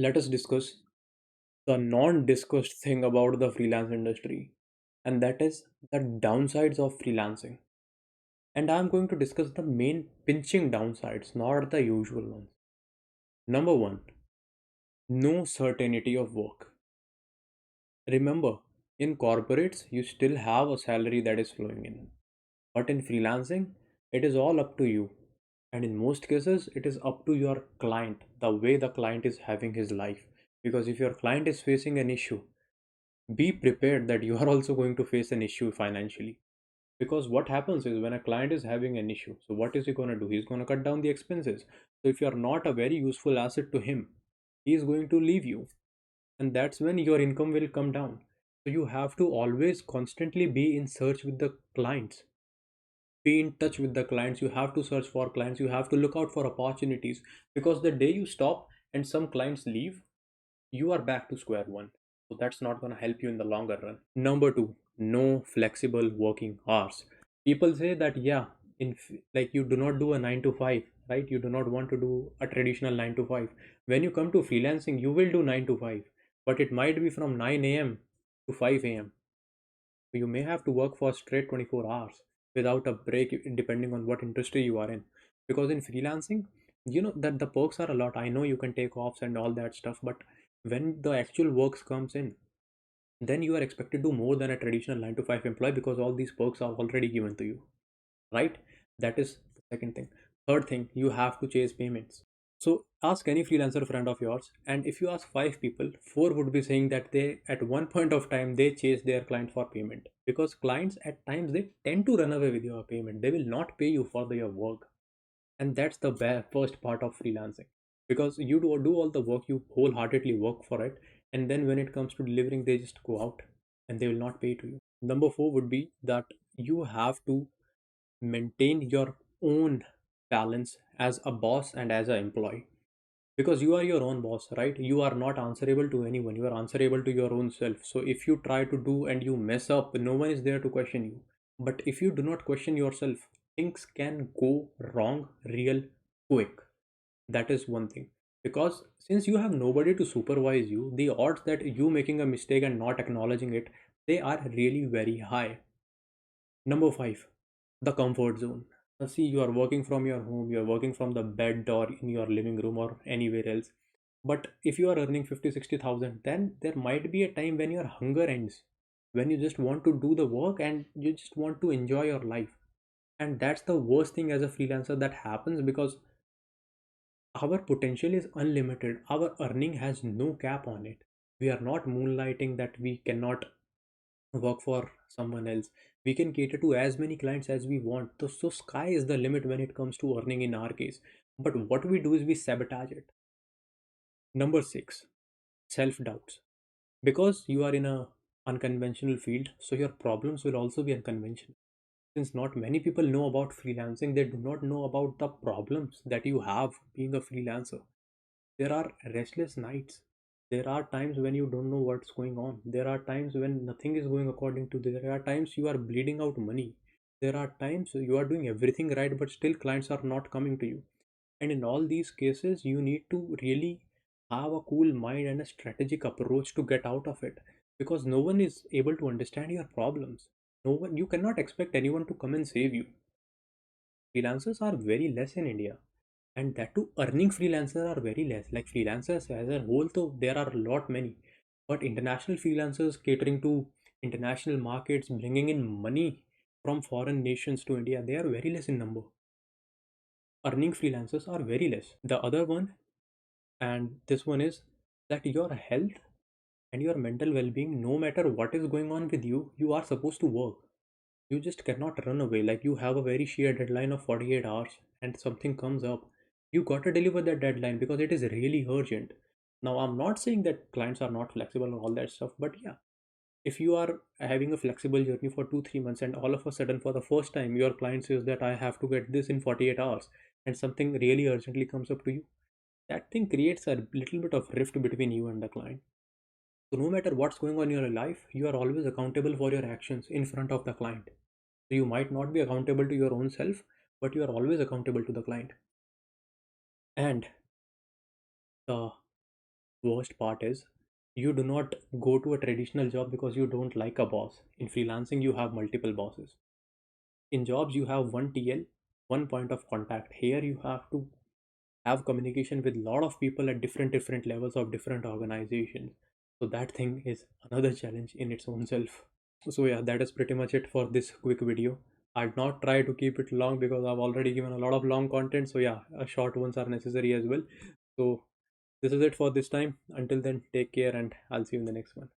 let us discuss the non-discussed thing about the freelance industry, and that is the downsides of freelancing. And I'm going to discuss the main pinching downsides, not the usual ones. Number one, no certainty of work. Remember, in corporates, you still have a salary that is flowing in. But in freelancing, it is all up to you. And in most cases, it is up to your client, the way the client is having his life. Because if your client is facing an issue, be prepared that you are also going to face an issue financially. Because what happens is when a client is having an issue, so what is he going to do? He's going to cut down the expenses. So if you're not a very useful asset to him, he is going to leave you. And that's when your income will come down. So you have to always constantly be in search with the clients, be in touch with the clients. You have to search for clients, you have to look out for opportunities, because the day you stop and some clients leave, you are back to square one. So that's not going to help you in the longer run. Number two, no flexible working hours. People say that, yeah, like you do not do a 9 to 5, right? You do not want to do a traditional 9 to 5. When you come to freelancing, you will do 9 to 5, but it might be from 9 a.m. to 5 a.m. You may have to work for straight 24 hours without a break, depending on what industry you are in. Because in freelancing, you know that the perks are a lot. I know you can take offs and all that stuff, but when the actual works comes in, then you are expected to do more than a traditional 9 to 5 employee, because all these perks are already given to you, right? That is the second thing. Third thing, you have to chase payments. So ask any freelancer friend of yours, and if you ask five people, four would be saying that they, at one point of time, they chase their client for payment, because clients at times they tend to run away with your payment. They will not pay you for your work, and that's the first part of freelancing, because you do all the work, you wholeheartedly work for it, and then when it comes to delivering, they just go out and they will not pay to you. Number four would be that you have to maintain your own balance as a boss and as an employee, because you are your own boss, right? You are not answerable to anyone, you are answerable to your own self. So if you try to do and you mess up, no one is there to question you. But if you do not question yourself, things can go wrong real quick. That is one thing, because since you have nobody to supervise you, the odds that you making a mistake and not acknowledging it, they are really very high. Number 5, the comfort zone. Now, see, you are working from your home, you are working from the bed or in your living room or anywhere else. But if you are earning 50, 60,000, then there might be a time when your hunger ends, when you just want to do the work and you just want to enjoy your life. And that's the worst thing as a freelancer that happens, because our potential is unlimited. Our earning has no cap on it. We are not moonlighting that we cannot work for someone else. We can cater to as many clients as we want. So sky is the limit when it comes to earning in our case. But what we do is we sabotage it. Number 6, self doubts. Because you are in a unconventional field, so your problems will also be unconventional. Since not many people know about freelancing, they do not know about the problems that you have being a freelancer. There are restless nights. There are times when you don't know what's going on. There are times when nothing is going according to. There are times you are bleeding out money. There are times you are doing everything right, but still clients are not coming to you. And in all these cases, you need to really have a cool mind and a strategic approach to get out of it, because no one is able to understand your problems. No one, you cannot expect anyone to come and save you. Freelancers are very less in India, and that too earning freelancers are very less. Like freelancers as a whole, though there are a lot many, but international freelancers catering to international markets, bringing in money from foreign nations to India, they are very less in number. Earning freelancers are very less. The other one, and this one, is that your health and your mental well-being, no matter what is going on with you, you are supposed to work. You just cannot run away. Like, you have a very sheer deadline of 48 hours and something comes up, you got to deliver that deadline because it is really urgent. Now, I'm not saying that clients are not flexible and all that stuff, but yeah, if you are having a flexible journey for 2 3 months and all of a sudden for the first time your client says that I have to get this in 48 hours, and something really urgently comes up to you, that thing creates a little bit of rift between you and the client. So no matter what's going on in your life, you are always accountable for your actions in front of the client. So you might not be accountable to your own self, but you are always accountable to the client. And the worst part is you do not go to a traditional job because you don't like a boss. In freelancing, you have multiple bosses. In jobs, you have one TL, one point of contact. Here, you have to have communication with a lot of people at different levels of different organizations. So that thing is another challenge in its own self. So yeah, that is pretty much it for this quick video. I'd not try to keep it long because I've already given a lot of long content. So yeah, short ones are necessary as well. So this is it for this time. Until then, take care and I'll see you in the next one.